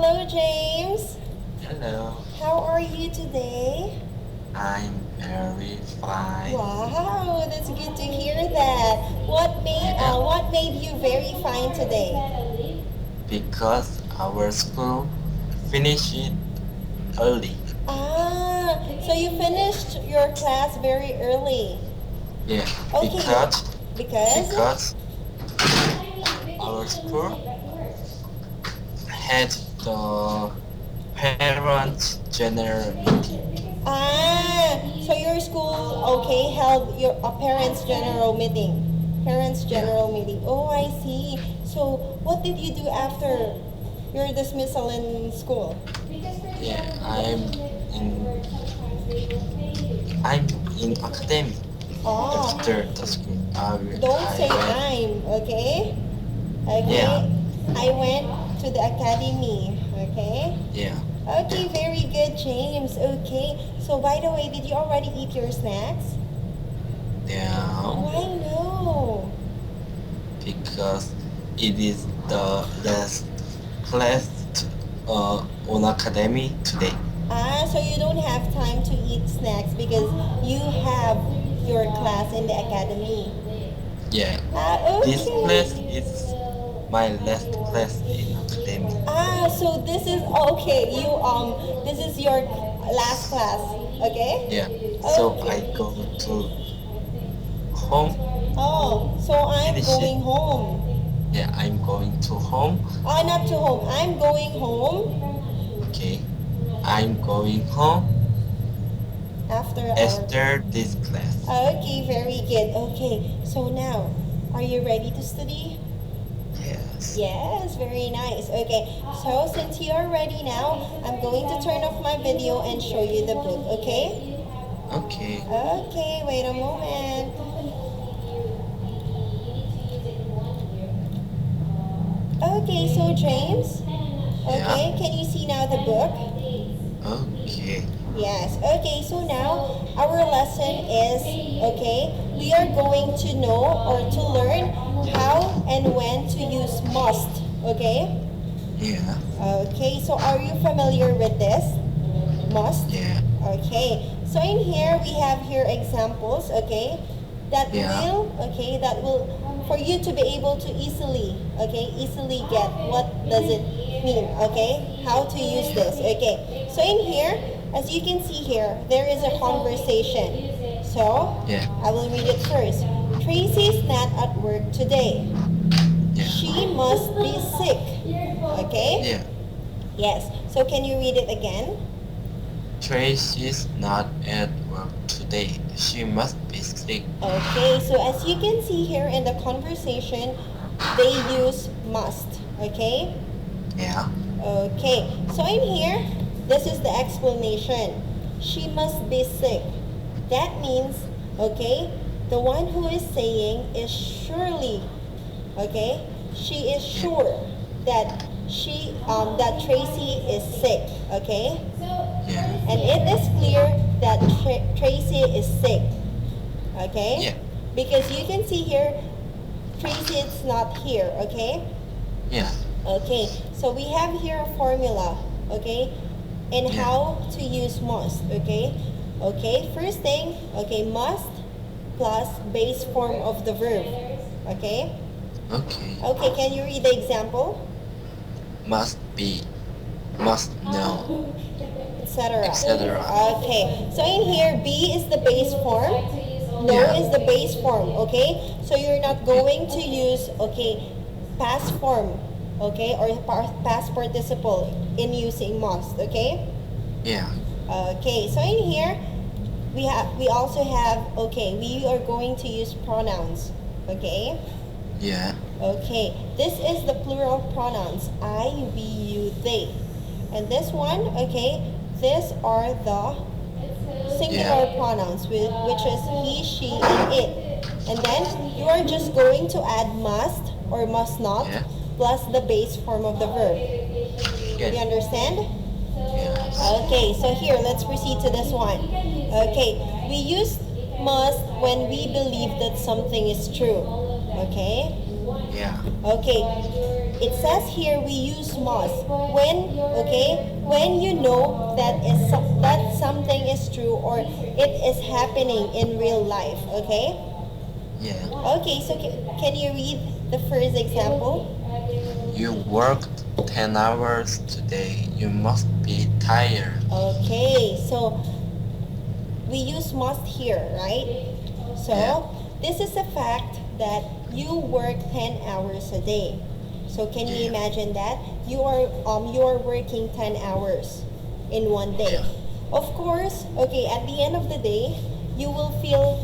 Hello, James. Hello, How are you today? I'm very fine. Wow, that's good to hear that. Yeah, What made you very fine today? because our school finished it early. So you finished your class very early. Yeah, Okay. Because? because our school had the parents general meeting. So your school, okay, held your parents' general meeting. Parents' general meeting. Oh, I see. So what did you do after your dismissal in school? Yeah, I'm in academy Oh, after the school. don't say went. I'm, okay? Okay. Yeah, I went to the academy, okay? yeah. Okay, very good, James. Okay. So by the way, did you already eat your snacks? Now Why no? because it is the last class on academy today. So you don't have time to eat snacks because you have your class in the academy. Yeah, Okay. this class is my last class in academy. So this is okay. This is your last class, okay? Yeah, so I go to home. Oh, so I'm Finish going it. home. Yeah, I'm going to home. Not to home. I'm going home Okay, I'm going home after our. after this class. Okay, very good. Okay, so now, are you ready to study? Yes. Yes, very nice. Okay, so since you are ready now, I'm going to turn off my video and show you the book, okay? Okay. Okay, wait a moment. Okay, so James, okay, can you see now the book? Okay. Yes, okay, so now our lesson is, okay, we are going to know or to learn how and when to use must, okay? Yeah. Okay, so are you familiar with this? Must? Yeah. Okay, so in here we have here examples, okay, that will for you to be able to easily get what does it mean, okay, how to use this. Okay, so in here, as you can see here, there is a conversation. So Yeah. I will read it first. Tracy's not at work today. Yeah. She must be sick. Okay? Yeah. Yes. So can you read it again? Tracy's not at work today. She must be sick. Okay, so as you can see here in the conversation, they use must. Okay? Yeah. Okay, so in here, this is the explanation. She must be sick. That means, okay, the one who is saying is surely, okay, she is sure that that Tracy is sick, okay? Yeah. And it is clear that Tracy is sick, okay? Yeah. Because you can see here, Tracy is not here, okay? Yeah. Okay, so we have here a formula, okay, and Yeah. how to use must, okay? Okay, first thing, okay, must plus base form of the verb, okay? Okay. Okay, can you read the example? Must be. Must know. Etc. Etc. Okay, so in here, be is the base form, no Yeah. is the base form, okay? So you're not going to use, okay, past form, okay, or past participle in using must, okay? Yeah. Okay, so in here, we also have, okay, we are going to use pronouns, okay? Yeah. Okay, this is the plural pronouns, I, we, you, they. And this one, okay, these are the singular pronouns, which is he, she, and it. And then you are just going to add must or must not plus the base form of the verb. Yeah. You understand? Yes. Okay, so here, let's proceed to this one. Okay, we use must when we believe that something is true. Okay? Yeah. Okay, it says here we use must when, okay, when you know that something is true or it is happening in real life, okay? Yeah. Okay, so can you read the first example? You worked 10 hours today. You must be tired. Okay, so we use must here, right? So Yeah. this is a fact that you work 10 hours a day. So can you Yeah. imagine that? You are working 10 hours in one day. Yeah. Of course, okay, at the end of the day, you will feel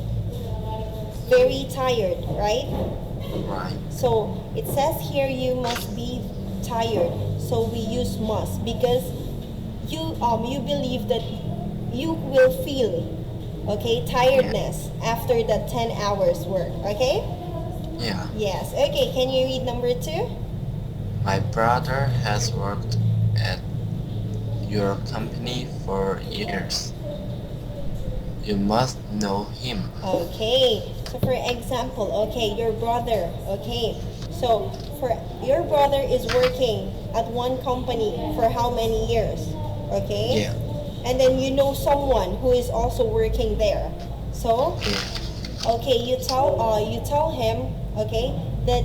very tired, right? Right. So it says here you must be tired. So we use must because you believe that you will feel, okay, tiredness after the 10 hours work, okay? Yeah. Yes. Okay, can you read number 2? My brother has worked at your company for years. You must know him. Okay. So for example, okay, your brother, okay. So for your brother is working at one company for how many years? Okay? Yeah. And then you know someone who is also working there. So, Yeah. okay, you tell him, okay, that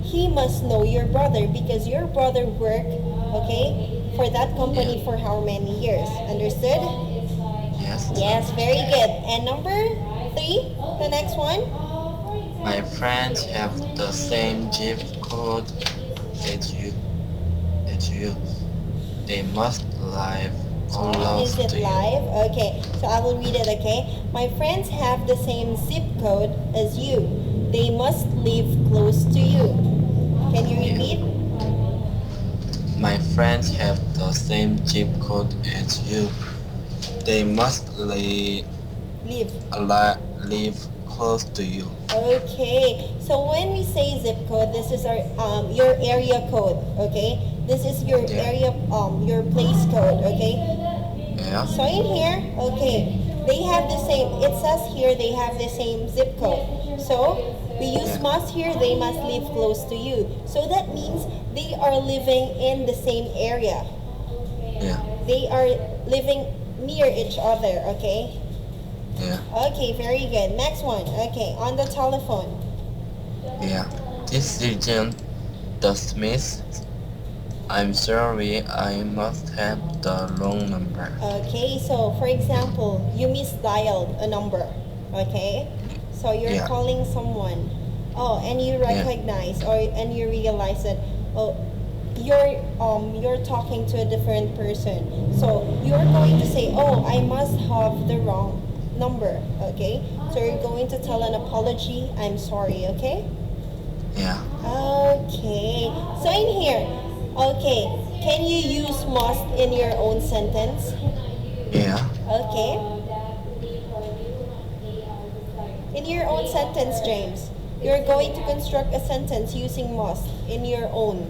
he must know your brother because your brother worked, okay, for that company Yeah. for how many years? Understood? Yes. Yes, very good. And number 3, the next one? My friends have the same zip code as you. As you. They must live close Is it to you. live? Okay, so I will read it, okay? My friends have the same zip code as you. They must live close to you. Can you repeat? My friends have the same zip code as you. They must live live close to you. Okay, so when we say zip code, this is our your area code, okay? This is your Yeah. area your place code, okay? Yeah. So in here, okay, they have the same. It says here they have the same zip code. So we use Yeah. must here. They must live close to you. So that means they are living in the same area. Yeah. They are living near each other. Okay. Yeah. Okay, very good. Next one. Okay, on the telephone. Yeah. This isn't the Smiths. I'm sorry, I must have the wrong number. Okay, so for example, you misdialed a number. Okay, so you're Yeah. calling someone. Oh, and you recognize and you realize that oh, you're talking to a different person. So you're going to say, oh, I must have the wrong number. Okay, so you're going to tell an apology. I'm sorry. Okay. Yeah. Okay. So in here, okay, can you use must in your own sentence? Yeah. Okay. In your own sentence, James, you're going to construct a sentence using must in your own.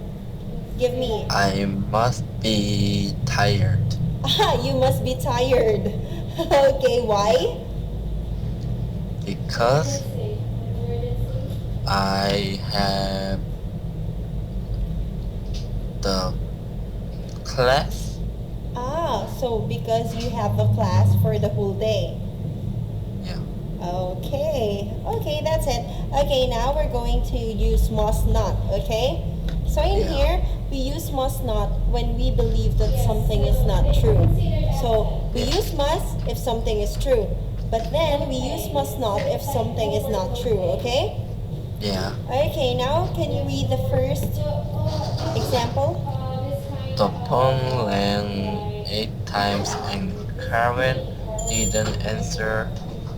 Give me. I must be tired. You must be tired. Okay, why? Because I have the class. So because you have a class for the whole day. Yeah. Okay, that's it. Okay, now we're going to use must not, okay? So in Yeah. here, we use must not when we believe that something is not true. So we use must if something is true, but then we use must not if something is not true, okay? Yeah. Okay, now can you read the first example? The phone rang 8 times and Karen didn't answer.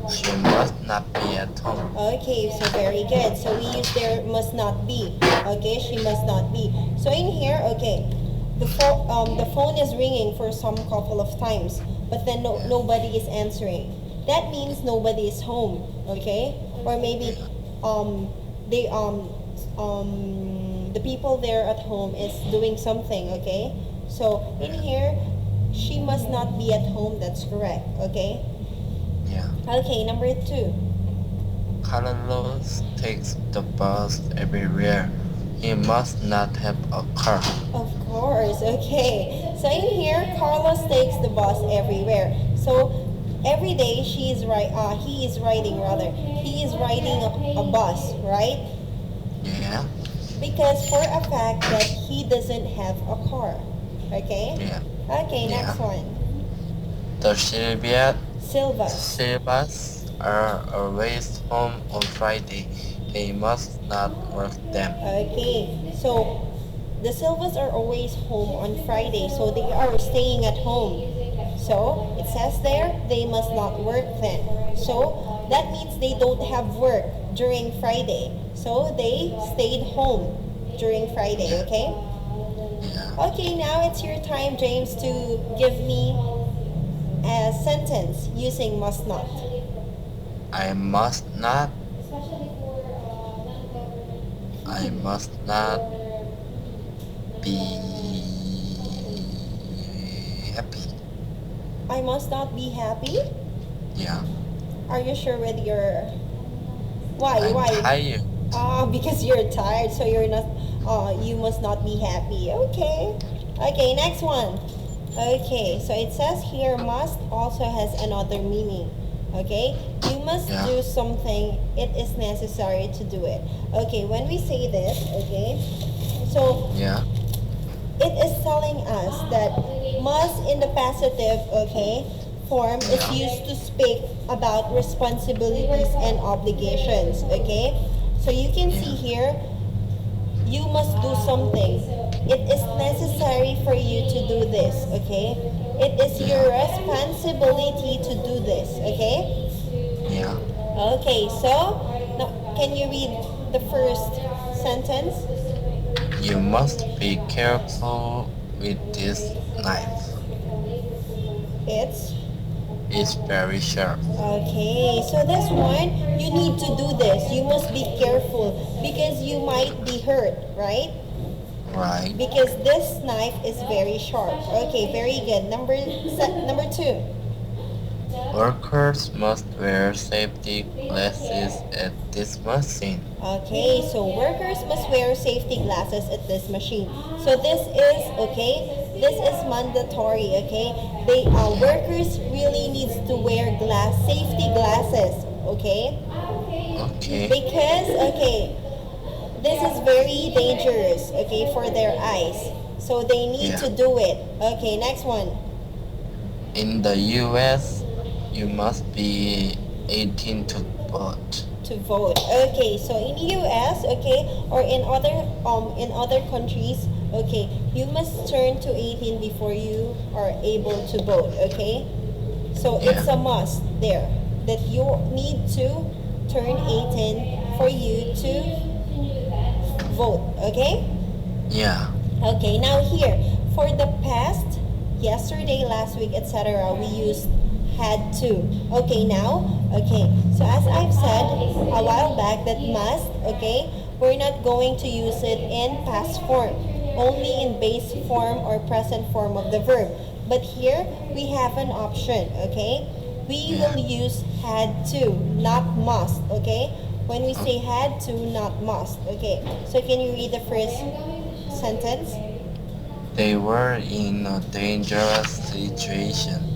She must not be at home. Okay, so very good. So we use there must not be. Okay, she must not be. So in here, okay, the phone is ringing for some couple of times, but then nobody is answering. That means nobody is home. Okay, or maybe they the people there at home is doing something. Okay, so in here, she must not be at home. That's correct. Okay. Yeah. Okay, number 2. Carlos takes the bus everywhere. He must not have a car. Of course, okay. So in here, Carlos takes the bus everywhere. So every day he is riding a bus, right? Yeah. Because for a fact that he doesn't have a car. Okay? Yeah. Okay, next one. The Silva. Silvas are always home on Friday. They must not work them. Okay, so the Silvas are always home on Friday, so they are staying at home. So it says there, they must not work then. So that means they don't have work during Friday. So they stayed home during Friday, okay? Yeah. Okay, now it's your time, James, to give me a sentence using must not. I must not be happy. I must not be happy? Yeah. Are you sure with your... Why? I'm Why? tired. Because you're tired, so you're not... you must not be happy. Okay. Okay, next one. Okay, so it says here, must also has another meaning. Okay? You must do something. It is necessary to do it. Okay, when we say this, okay, so it is telling us that must in the passive, okay, form is used to speak about responsibilities and obligations, okay? So you can see here, you must do something. It is necessary for you to do this, okay? It is your responsibility to do this, okay? Yeah. Okay, so now can you read the first sentence? You must be careful with this knife. It's very sharp. Okay, so this one, you need to do this. You must be careful because you might be hurt, right? Right. Because this knife is very sharp. Okay, very good. Number 2. Workers must wear safety glasses at this machine. Okay, so workers must wear safety glasses at this machine. So this is, okay, this is mandatory, okay? Workers really needs to wear safety glasses, okay? Okay. Because, okay, this is very dangerous, okay, for their eyes. So they need to do it. Okay, next one. In the U.S., you must be 18 to vote. To vote. Okay, so in US, okay, or in other countries, okay, you must turn to 18 before you are able to vote, okay? So it's a must there that you need to turn 18 for you to vote, okay? Yeah. Okay, now here, for the past, yesterday, last week, etc., we used had to. Okay, now, okay, so as I've said a while back that must, okay, we're not going to use it in past form, only in base form or present form of the verb. But here, we have an option, okay? We will use had to, not must, okay? When we say had to, not must, okay? So can you read the first sentence? They were in a dangerous situation.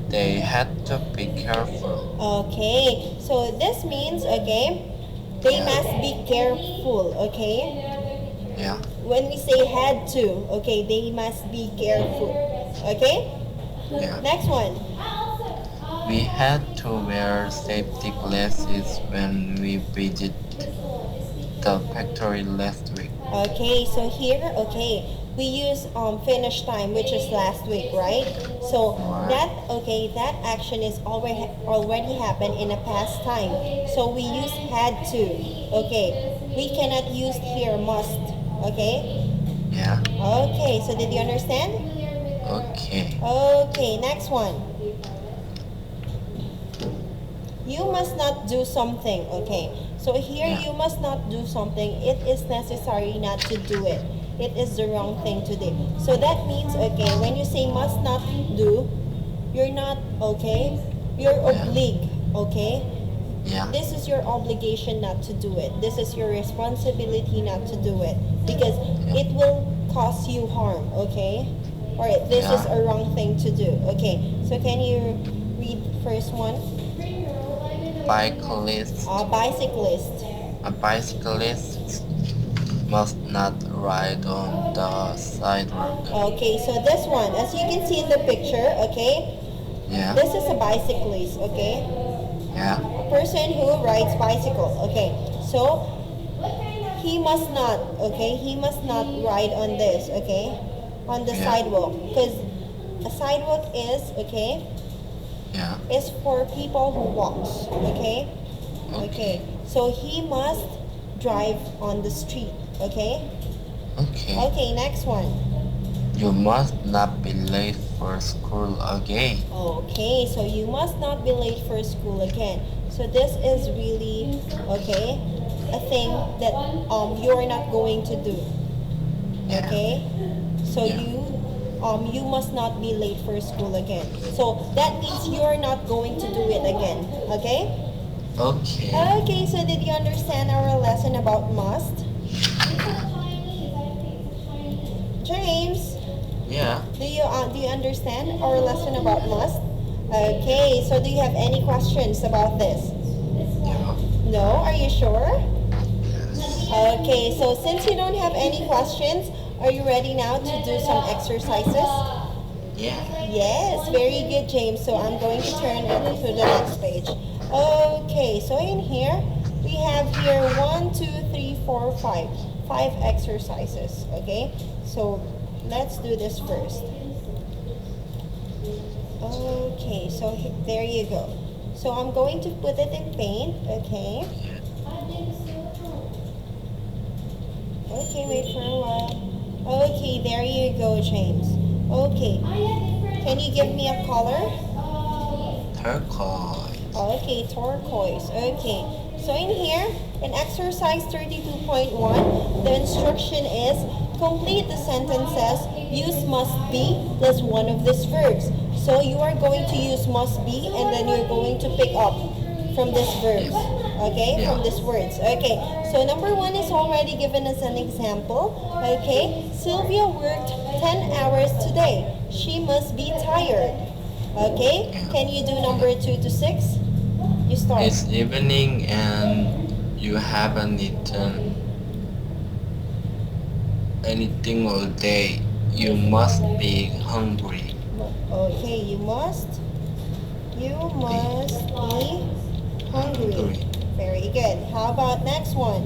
They had to be careful. Okay, so this means, okay, they must be careful, okay? Yeah. When we say had to, okay, they must be careful, okay? Yeah. Next one. We had to wear safety glasses when we visited the factory last week. Okay, so here, okay, we use finish time, which is last week, right? So that action is already happened in a past time. So we use had to, okay? We cannot use here must, okay? Yeah. Okay, so did you understand? Okay. Okay, next one. You must not do something, okay? So here, you must not do something. It is necessary not to do it. It is the wrong thing to do. So that means, okay, when you say must not do, you're not, okay? You're obliged, okay? Yeah. This is your obligation not to do it. This is your responsibility not to do it because it will cause you harm, okay? Alright, this is a wrong thing to do. Okay, so can you read first one? Bicyclist. Bicyclist. A bicyclist must not ride on the sidewalk. Okay, so this one, as you can see in the picture, okay? Yeah. This is a bicyclist, okay? Yeah. A person who rides bicycle, okay? So, he must not, okay? He must not ride on this, okay? On the sidewalk. Because a sidewalk is, okay? Yeah. Is for people who walks, okay? Okay. So, he must drive on the street, okay? Okay. Okay, next one. You must not be late for school again. Okay, so you must not be late for school again. So this is really, okay, a thing that you're not going to do. Yeah. Okay? So Yeah. you must not be late for school again. So that means you're not going to do it again. Okay? Okay. Okay, so did you understand our lesson about must? James? Yeah. Do you understand our lesson about must? Okay, so do you have any questions about this? Yeah. No? Are you sure? Yes. Okay, so since you don't have any questions, are you ready now to do some exercises? Yeah. Yes, very good, James. So I'm going to turn it to the next page. Okay, so in here, we have here 1, 2, 3, 4, 5. 5 exercises, okay? So let's do this first. Okay, so there you go. So I'm going to put it in paint, okay? Okay, wait for a while. Okay, there you go, James. Okay, can you give me a color? Turquoise. Okay, turquoise. Okay, so in here, in exercise 32.1, the instruction is complete the sentences, use must be plus one of these verbs. So you are going to use must be and then you're going to pick up from this verbs. Okay, from these words. Okay, so number 1 is already given as an example. Okay, Sylvia worked 10 hours today. She must be tired. Okay, can you do number 2 to 6? You start. It's evening and you haven't eaten anything all day. You must be hungry. Okay, you must be hungry. Very good. How about next one?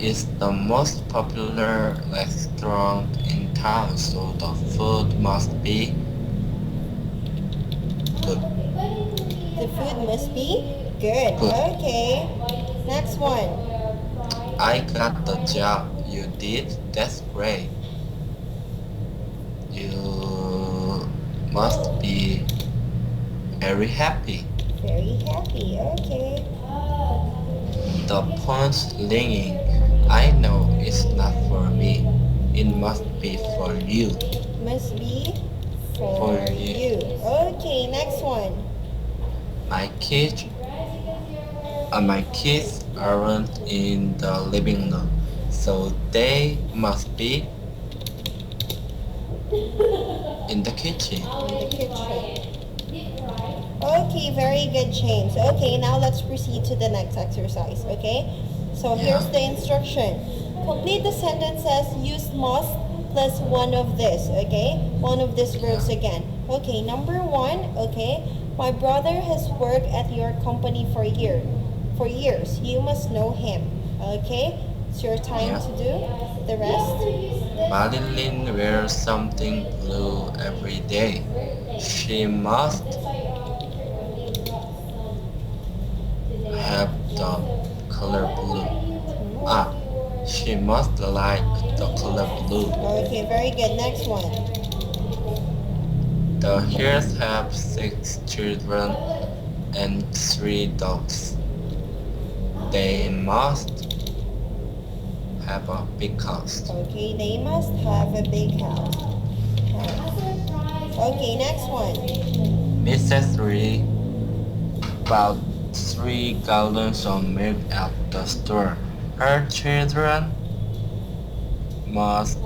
It's the most popular restaurant in town, so the food must be good. The food must be good. Good. Okay. Next one. I got the job. You did? That's great. You must be very happy. Very happy. Okay. The phone's ringing. I know it's not for me. It must be for you. Must be for you. Okay, next one. My kids aren't in the living room, so they must be in the kitchen. In the kitchen. Okay, very good, James. Okay, now let's proceed to the next exercise, okay? So here's the instruction. Complete the sentences, use must plus one of this, okay? One of these verbs again. Okay, number 1, okay? My brother has worked at your company for years. You must know him, okay? It's your time to do the rest. Madeline wears something blue every day. She must have the color blue. She must like the color blue. Okay, very good. Next one. The Hares have 6 children and 3 dogs. They must have a big house. Okay, they must have a big house. Okay, next one. Mrs. Lee bought 3 gallons of milk at the store. Her children must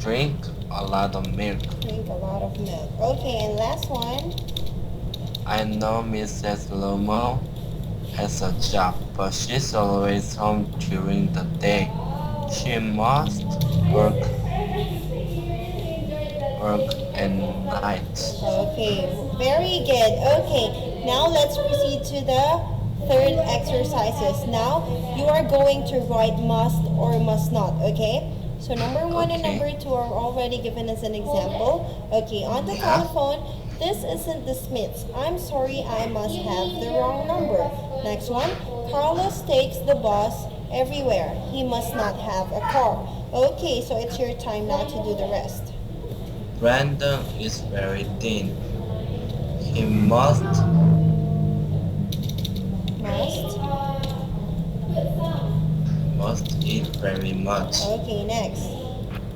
drink a lot of milk. Drink a lot of milk. Okay, and last one. I know Mrs. Lomo has a job, but she's always home during the day. She must work at night. Okay, very good. Okay, now let's proceed to the third exercises. Now you are going to write must or must not, okay? So number 1 and Okay. number 2 are already given as an example. Okay, on the Yeah. telephone, this isn't the Smiths. I'm sorry, I must have the wrong number. Next one, Carlos takes the bus everywhere. He must not have a car. Okay, so it's your time now to do the rest. Brandon is very thin. He must eat very much. Okay, next.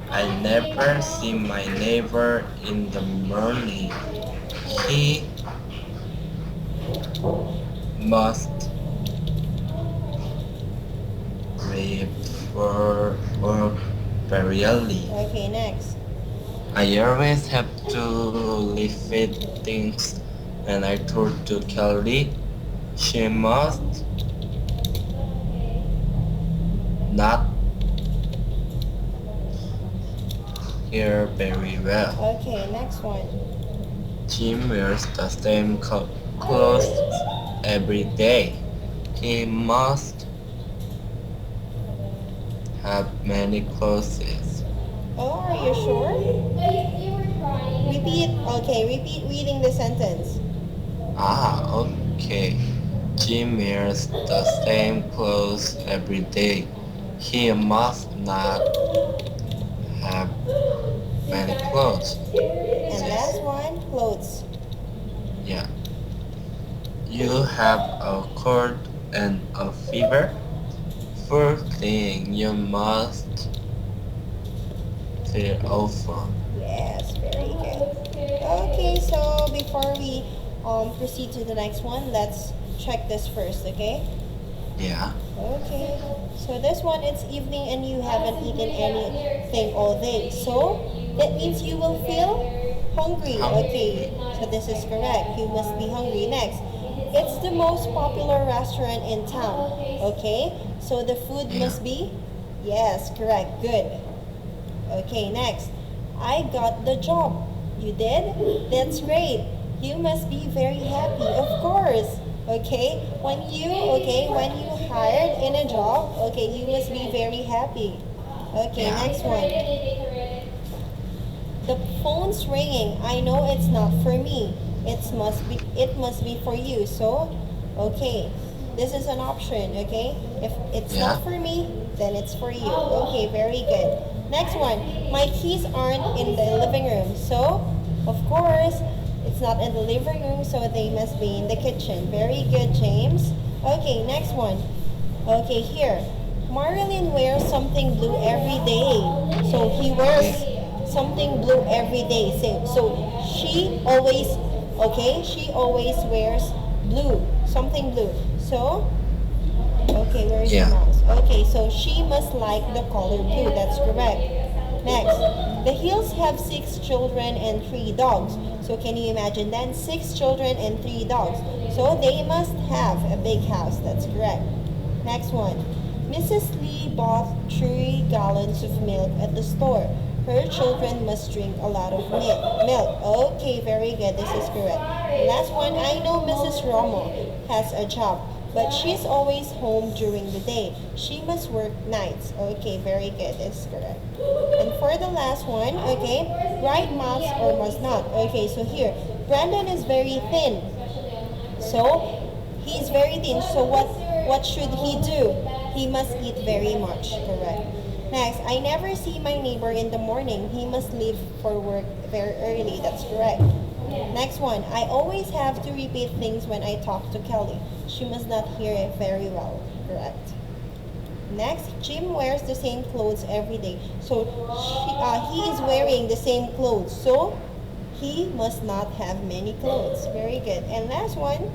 I never see my neighbor in the morning. He must leave for work very early. Okay, next. I always have to lift things when I talk to Kelly. She must not hear very well. Okay, next one. Jim wears the same clothes every day. He must have many clothes. Oh, are you sure? Repeat. Okay, repeat reading the sentence. Okay. Jim wears the same clothes every day. He must not have many clothes. And last one, clothes. Yeah. You have a cold and a fever? First thing, you must feel awful. Yes, very good. Okay, so before we proceed to the next one, let's check this first, okay? Yeah. Okay, so this one, it's evening and you haven't eaten anything all day. So that means you will feel hungry. Okay, so this is correct. You must be hungry. Next, it's the most popular restaurant in town. Okay, so the food must be, yes, correct, good. Okay, next, I got the job. You did? That's great. You must be very happy, of course. Okay, when you hired in a job, okay, you must be very happy. Okay, Yeah. next one. The phone's ringing. I know it's not for me. It must be for you. So, okay, this is an option. Okay, if it's not for me, then it's for you. Okay, very good. Next one. My keys aren't in the living room. So, of course, it's not in the living room, so they must be in the kitchen. Very good, James. Okay, next one. Okay, here. Marilyn wears something blue every day. So he wears something blue every day. So she always wears blue, something blue. So, okay, where is the mouse? Okay, so she must like the color blue. That's correct. Next, the Hills have 6 children and 3 dogs. So can you imagine then? 6 children and 3 dogs. So they must have a big house. That's correct. Next one. Mrs. Lee bought 3 gallons of milk at the store. Her children must drink a lot of milk. Okay, very good. This is correct. Last one. I know Mrs. Romo has a job, but she's always home during the day. She must work nights. Okay, very good. It's correct. And for the last one, okay, write must or must not. Okay, so here, Brandon is very thin. So, he's very thin. So what should he do? He must eat very much. Correct. Next, I never see my neighbor in the morning. He must leave for work very early. That's correct. Next one, I always have to repeat things when I talk to Kelly. She must not hear it very well. Correct. Next, Jim wears the same clothes every day. So he is wearing the same clothes. So he must not have many clothes. Very good. And last one,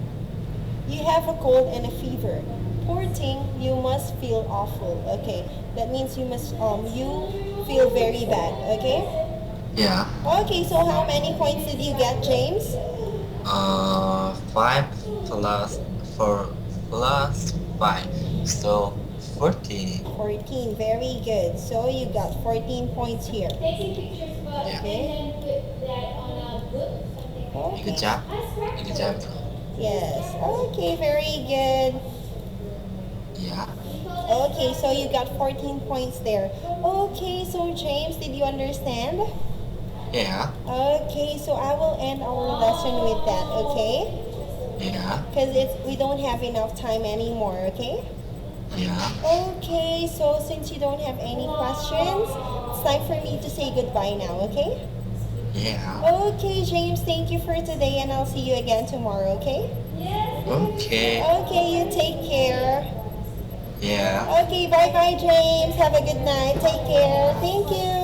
You have a cold and a fever. Poor thing, you must feel awful. Okay, that means you must you feel very bad. Okay. Yeah. Okay, so how many points did you get, James? 5 plus 4 plus 5. So 14. 14, very good. So you got 14 points here. Taking pictures, but Yeah. and then put that on a book, something. Good job. Good job. Yes. Okay, very good. Yeah. Okay, so you got 14 points there. Okay, so James, did you understand? Yeah. Okay, so I will end our lesson with that, okay? Yeah. Because we don't have enough time anymore, okay? Yeah. Okay, so since you don't have any questions, it's time for me to say goodbye now, okay? Yeah. Okay, James, thank you for today and I'll see you again tomorrow, okay? Okay. Okay, you take care. Yeah. Okay, bye-bye, James. Have a good night. Take care. Thank you.